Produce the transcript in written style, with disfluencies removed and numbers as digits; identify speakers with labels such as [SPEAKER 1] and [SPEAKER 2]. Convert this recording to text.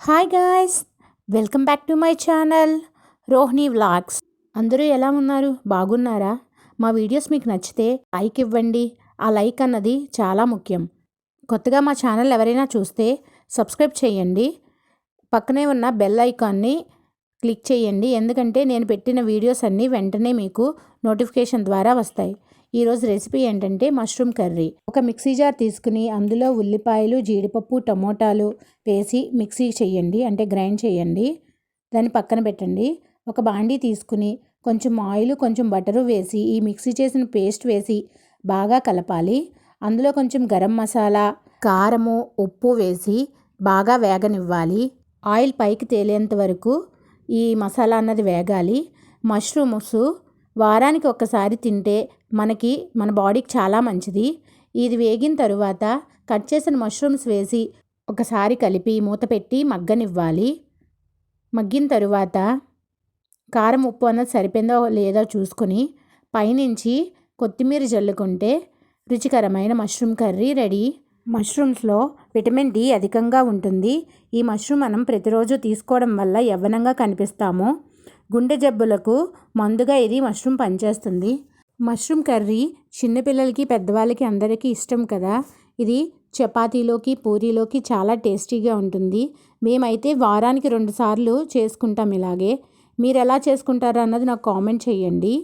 [SPEAKER 1] Hi guys, welcome back to my channel Rohini vlogs. అందరూ ఎలా ఉన్నారు? బాగున్నారా? మా వీడియోస్ మీకు నచ్చితే లైక్ ఇవ్వండి. ఆ లైక్ అన్నది చాలా ముఖ్యం. కొత్తగా మా ఛానల్ ఎవరైనా చూస్తే సబ్స్క్రైబ్ చేయండి. పక్కనే ఉన్న బెల్ ఐకాన్ని క్లిక్ చేయండి, ఎందుకంటే నేను పెట్టిన వీడియోస్ అన్నీ వెంటనే మీకు నోటిఫికేషన్ ద్వారా వస్తాయి. ఈరోజు రెసిపీ ఏంటంటే మష్రూమ్ కర్రీ. ఒక మిక్సీ జార్ తీసుకుని అందులో ఉల్లిపాయలు, జీడిపప్పు, టమోటాలు వేసి మిక్సీ చేయండి, అంటే గ్రైండ్ చేయండి. దాన్ని పక్కన పెట్టండి. ఒక బాండీ తీసుకుని కొంచెం ఆయిల్, కొంచెం బటరు వేసి ఈ మిక్సీ చేసిన పేస్ట్ వేసి బాగా కలపాలి. అందులో కొంచెం గరం మసాలా, కారము, ఉప్పు వేసి బాగా వేగనివ్వాలి. ఆయిల్ పైకి తేలేంత వరకు ఈ మసాలా అన్నది వేగాలి. మష్రూమ్స్ వారానికి ఒక్కసారి తింటే మన బాడీకి చాలా మంచిది. ఇది వేగిన తరువాత కట్ చేసిన మష్రూమ్స్ వేసి ఒకసారి కలిపి మూత పెట్టి మగ్గనివ్వాలి. మగ్గిన తరువాత కారం, ఉప్పు అన్నది సరిపోయిందో లేదో చూసుకొని పైనుంచి కొత్తిమీర జల్లుకుంటే రుచికరమైన మష్రూమ్ కర్రీ రెడీ. మష్రూమ్స్లో విటమిన్ డి అధికంగా ఉంటుంది. ఈ మష్రూమ్ మనం ప్రతిరోజు తీసుకోవడం వల్ల యవ్వనంగా కనిపిస్తాము. గుండె జబ్బులకు మందుగా ఇది మష్రూమ్ పనిచేస్తుంది. మష్రూమ్ కర్రీ చిన్నపిల్లలకి, పెద్దవాళ్ళకి అందరికీ ఇష్టం కదా. ఇది చపాతీలోకి, పూరీలోకి చాలా టేస్టీగా ఉంటుంది. మేమైతే వారానికి 2 సార్లు చేసుకుంటాం ఇలాగే. మీరు ఎలా చేసుకుంటారో అన్నది నాకు కామెంట్ చేయండి.